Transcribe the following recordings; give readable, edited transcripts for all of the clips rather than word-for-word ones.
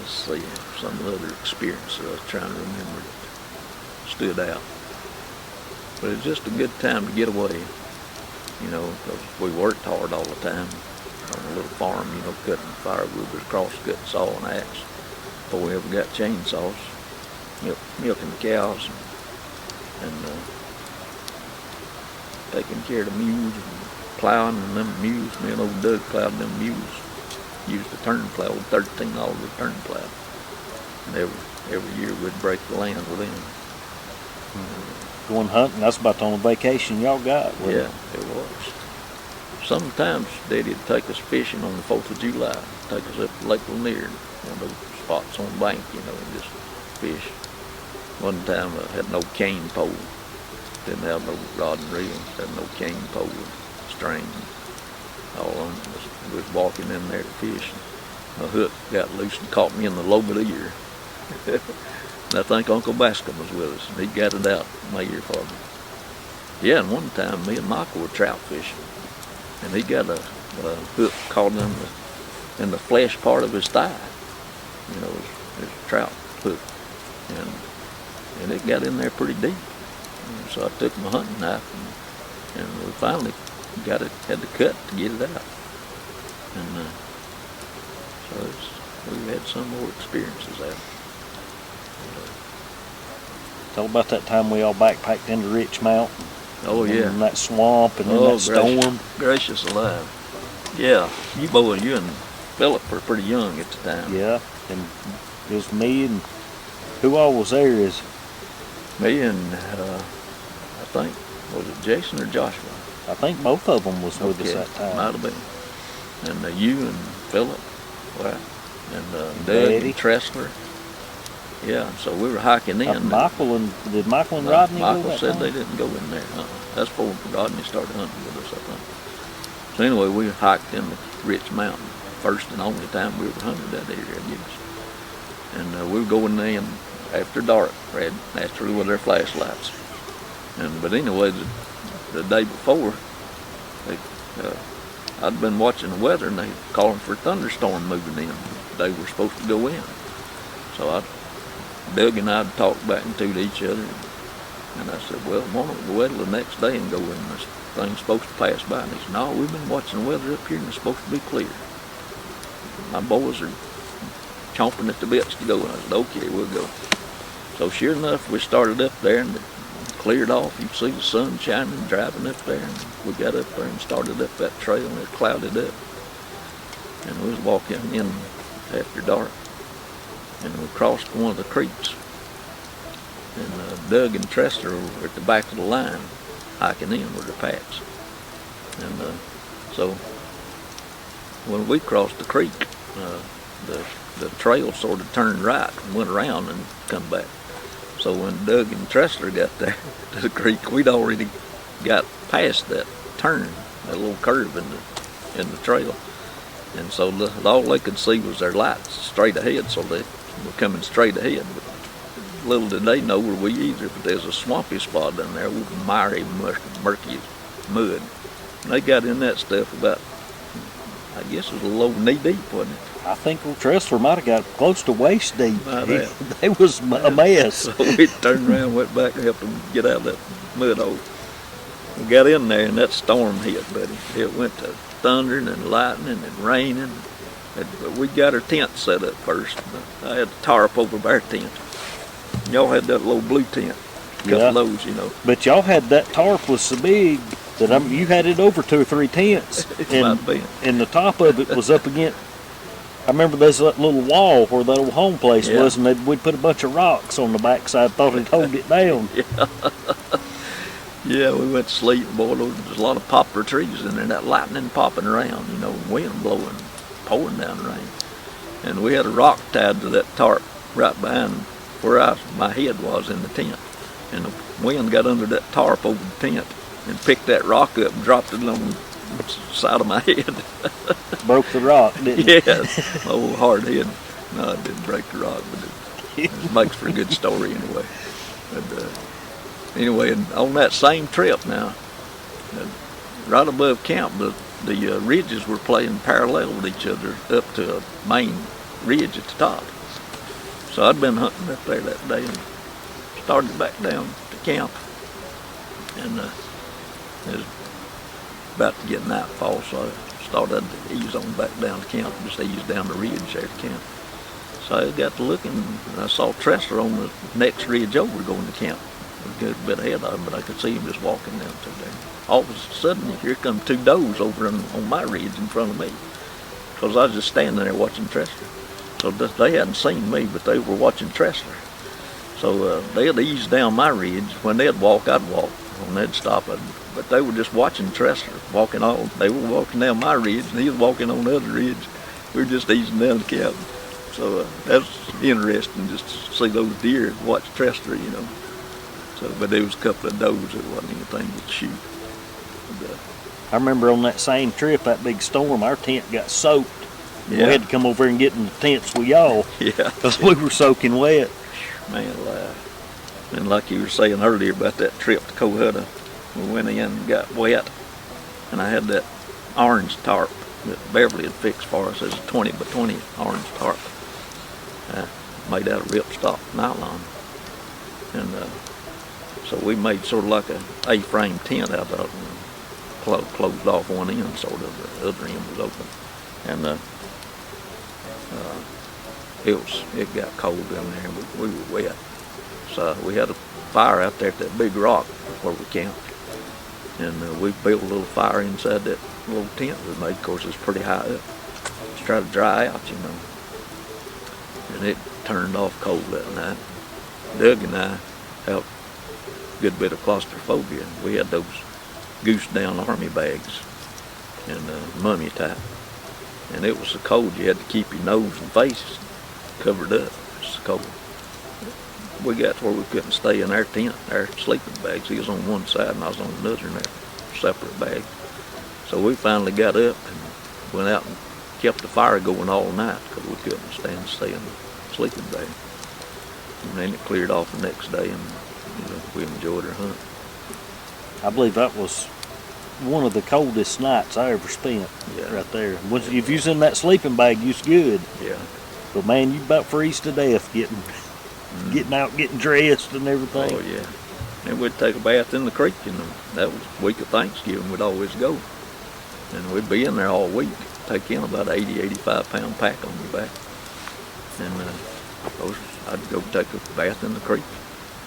let's see, some other experiences I was trying to remember that stood out. But it's just a good time to get away, you know, because we worked hard all the time on a little farm, you know, cutting firewood with a cross-cut saw and axe before we ever got chainsaws, milking the cows and taking care of the mules and plowing and them mules. Me and old Doug plowed them mules. Used a turn plow, old 13 auger turn plow. And every year we'd break the land with them. Going hunting, that's about the only vacation y'all got, wasn't it? Yeah, it was. Sometimes Daddy'd take us fishing on the 4th of July, take us up to Lake Lanier, one of those spots on the bank, you know, and just fish. One time I had no cane pole, didn't have no rod and reel, had no cane pole and string, all on. We was walking in there to fish, and a hook got loose and caught me in the lobe of the ear. And I think Uncle Bascom was with us, and he got it out my ear for me. Yeah, and one time me and Michael were trout fishing, and he got a hook caught in the flesh part of his thigh, you know, his trout hook, and it got in there pretty deep. And so I took my hunting knife, and we finally had to cut to get it out. And so we've had some more experiences out. Tell about that time we all backpacked into Rich Mountain. Oh yeah. In that swamp and in that storm. Gracious alive. Yeah, you and Philip were pretty young at the time. Yeah, and it was me and who all was there is? Me and I think, was it Jason or Joshua? I think both of them was with us that time. Might have been. And you and Philip, right? And Doug and Tressler. Yeah, so we were hiking in. Did Michael and Rodney Michael go that said time? they didn't go in there. That's before Rodney started hunting with us, I think. So anyway, we hiked in the Rich Mountain, first and only time we ever hunted that area, I guess. And we were going in after dark, naturally with our flashlights. But anyway, the day before, I'd been watching the weather, and they were calling for a thunderstorm moving in. They were supposed to go in. So Doug and I talked back and to each other, and I said, well, why don't we wait till the next day and go in? This thing's supposed to pass by. And he said, no, we've been watching the weather up here, and it's supposed to be clear. My boys are chomping at the bits to go. And I said, okay, we'll go. So sure enough, we started up there, and it cleared off. You could see the sun shining, driving up there, and we got up there and started up that trail, and it clouded up. And we was walking in after dark, and we crossed one of the creeks. And Doug and Tressler were at the back of the line, hiking in with their packs. And so when we crossed the creek, the trail sort of turned right and went around and come back. So when Doug and Tressler got there to the creek, we'd already got past that turn, that little curve in the trail. And so all they could see was their lights straight ahead, so they were coming straight ahead. But little did they know were we either, but there's a swampy spot down there with miry, murky mud. And they got in that stuff about, I guess it was a little knee deep, wasn't it? I think old Tressler might have got close to waist deep. They was a mess. So we turned around, went back and helped them get out of that mud hole. We got in there and that storm hit, buddy. It went to thundering and lightning and raining. But we got our tent set up first. I had the tarp over our tent. Y'all had that little blue tent. Couple of those, you know. But y'all had that tarp was so big that you had it over 2 or 3 tents. And the top of it was up against. I remember there's that little wall where that old home place was, and we'd put a bunch of rocks on the backside, thought it'd hold it down. Yeah, we went to sleep, boy, there was a lot of poplar trees in there, that lightning popping around, you know, wind blowing, pouring down rain. And we had a rock tied to that tarp right behind where my head was in the tent. And the wind got under that tarp over the tent and picked that rock up and dropped it on the side of my head. Broke the rock, didn't it? Yeah, my old hard head. No, it didn't break the rock, but it makes for a good story anyway. But anyway, on that same trip now, right above camp, the ridges were playing parallel with each other up to a main ridge at the top. So I'd been hunting up there that day and started back down to camp. And it was about to get nightfall, so I started to ease on back down to camp, just ease down the ridge there to camp. So I got to looking, and I saw Tressler on the next ridge over going to camp. A good bit ahead of him, but I could see him just walking down through there. All of a sudden, here come two does over on my ridge in front of me, because I was just standing there watching Tressler. So they hadn't seen me, but they were watching Tressler. So they'd ease down my ridge. When they'd walk, I'd walk. When they'd stop, but they were just watching Tressler walking on. They were walking down my ridge, and he was walking on the other ridge. We were just easing down the camp. So that was interesting just to see those deer and watch Tressler, you know. So, but there was a couple of does. It wasn't anything to shoot. But, I remember on that same trip, that big storm, our tent got soaked. Yeah. We had to come over and get in the tents with y'all. Yeah. Because we were soaking wet. Man alive. And like you were saying earlier about that trip to Cohutta, we went in and got wet, and I had that orange tarp that Beverly had fixed for us as a 20 by 20 orange tarp, made out of ripstop nylon. And so we made sort of like a A-frame tent out of it, and closed off one end, sort of. The other end was open. And it got cold down there, and we were wet. So we had a fire out there at that big rock where we camped. And we built a little fire inside that little tent we made. Of course, it's pretty high up. Just try to dry out, you know. And it turned off cold that night. Doug and I have a good bit of claustrophobia. We had those goose down army bags and mummy type. And it was so cold you had to keep your nose and face covered up. It was so cold. We got to where we couldn't stay in our tent, our sleeping bags. He was on one side and I was on another in their separate bags. So we finally got up and went out and kept the fire going all night because we couldn't stand to stay in the sleeping bag. And then it cleared off the next day, and you know, we enjoyed our hunt. I believe that was one of the coldest nights I ever spent. Yeah. Right there. If you was in that sleeping bag, you was good. Yeah. But man, you about freeze to death getting out, getting dressed and everything. Oh yeah. And we'd take a bath in the creek, and that was the week of Thanksgiving. We'd always go, and we'd be in there all week. Take in about 80, 85 pound pack on your back, and I'd go take a bath in the creek,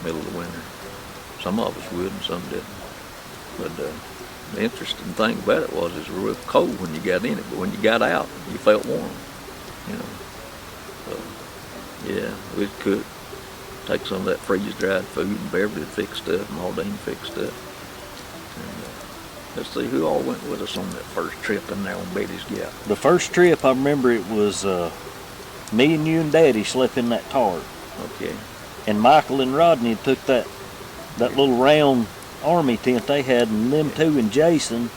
middle of the winter. Some of us would, and some didn't. But the interesting thing about it was real cold when you got in it, but when you got out, you felt warm. You know. So yeah, we'd cook. Take some of that freeze-dried food, and Beverly had fixed up, and Aldine fixed up. And let's see who all went with us on that first trip in there on Betty's Gap. The first trip, I remember it was me and you and Daddy slept in that tarp. Okay. And Michael and Rodney took that little round army tent they had, and them two and Jason.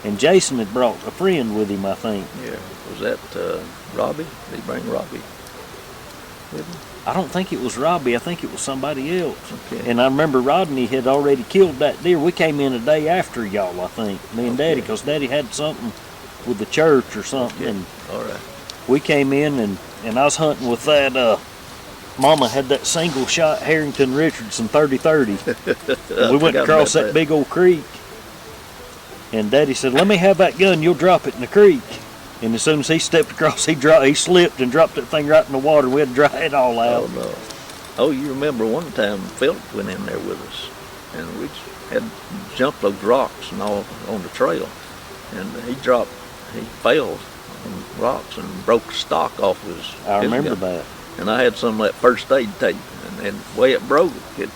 And Jason had brought a friend with him, I think. Yeah. Was that Robbie? Did he bring Robbie with him? I don't think it was Robbie. I think it was somebody else. Okay. And I remember Rodney had already killed that deer. We came in a day after y'all, I think, me and Daddy, because Daddy had something with the church or something. Okay. And All right. we came in, and I was hunting with that, Mama had that single shot Harrington Richardson 30-30. We went across that big old creek, and Daddy said, "Let me have that gun, you'll drop it in the creek." And as soon as he stepped across, he slipped and dropped that thing right in the water. We had to dry it all out. Oh, no. Oh, you remember one time Philip went in there with us, and we had jumped those rocks and all on the trail, and he fell on rocks and broke the stock off his I remember gun. that. And I had some of that first aid tape, and the way it broke, it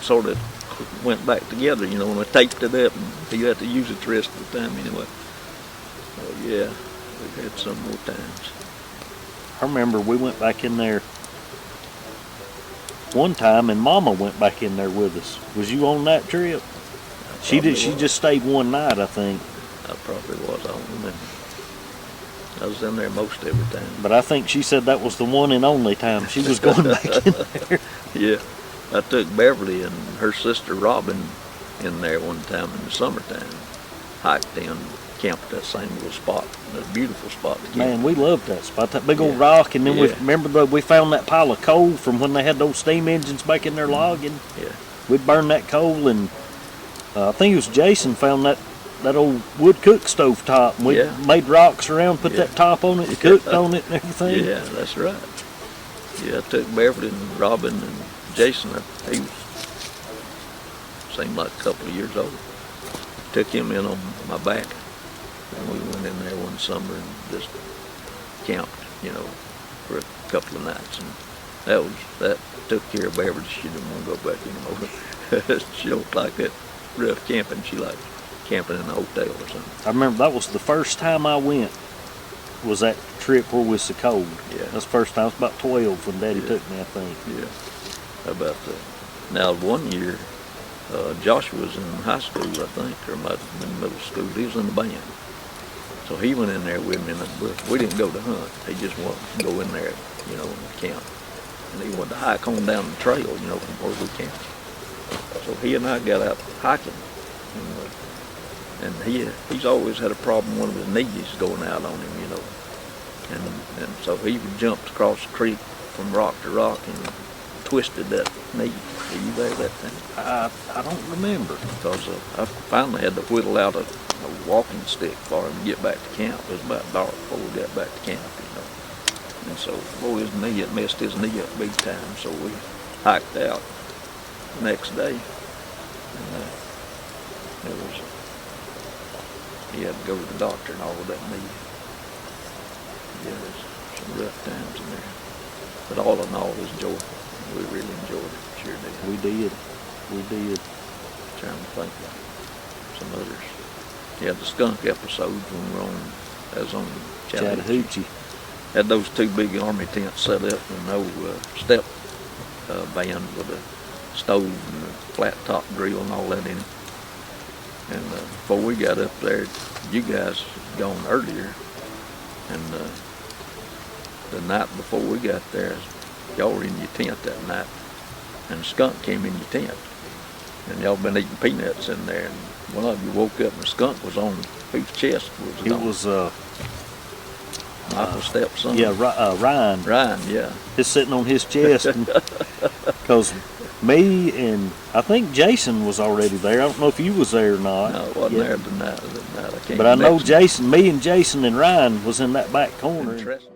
sort of went back together, you know, and I taped it up, and he had to use it the rest of the time anyway. So yeah. We've had some more times. I remember we went back in there one time, and Mama went back in there with us. Was you on that trip? She did. She just stayed one night, I think. I probably was. I don't remember. I was in there most every time. But I think she said that was the one and only time she was going back in there. Yeah. I took Beverly and her sister Robin in there one time in the summertime. Hiked in camped at that same little spot. That beautiful spot. Man, we loved that spot. That big old rock, and then we remember we found that pile of coal from when they had those steam engines back in there logging. Yeah. We'd burn that coal, and I think it was Jason found that old wood cook stove top. And we made rocks around, put that top on it, and cooked on it and everything. Yeah, that's right. Yeah, I took Beverly and Robin and Jason. He was seemed like a couple of years old. Took him in on my back, and we went in there one summer and just camped, for a couple of nights, and that took care of Beverly. She didn't want to go back anymore. She don't like that rough camping. She likes camping in a hotel or something. I remember that was the first time I went. Was that trip where it was so cold? Yeah. That's the first time. I was about 12 when Daddy took me, I think. Yeah. How about that? Now, one year, Joshua was in high school, I think, or might have been in middle school. He was in the band. So he went in there with me, and we didn't go to hunt. He just wanted to go in there, in the camp. And he wanted to hike on down the trail, from where we camped. So he and I got out hiking. And he's always had a problem, one of his knees going out on him, And so he jumped across the creek from rock to rock and twisted that knee. Were you there that time? I don't remember. Because I finally had to whittle out a walking stick for him to get back to camp. It was about dark before we got back to camp, And so, his knee, it messed his knee up big time. So we hiked out the next day. And he had to go to the doctor and all of that knee. Yeah, there's some rough times in there. But all in all, it was joyful. We really enjoyed it. Sure did. We did. Trying to think of some others. Yeah, the skunk episode when we were on Chattahoochee. Had those two big army tents set up and no step band with a stove and a flat top grill and all that in it. And before we got up there, you guys had gone earlier. And the night before we got there, y'all were in your tent that night. And a skunk came in your tent. And y'all been eating peanuts in there. And one of you woke up and the skunk was on whose chest was it on? It was Michael's stepson. Yeah, Ryan. Ryan, yeah. He's sitting on his chest. Because me and I think Jason was already there. I don't know if you was there or not. No, I wasn't there the night. I can't. But I know Jason, me and Jason and Ryan was in that back corner. Interesting.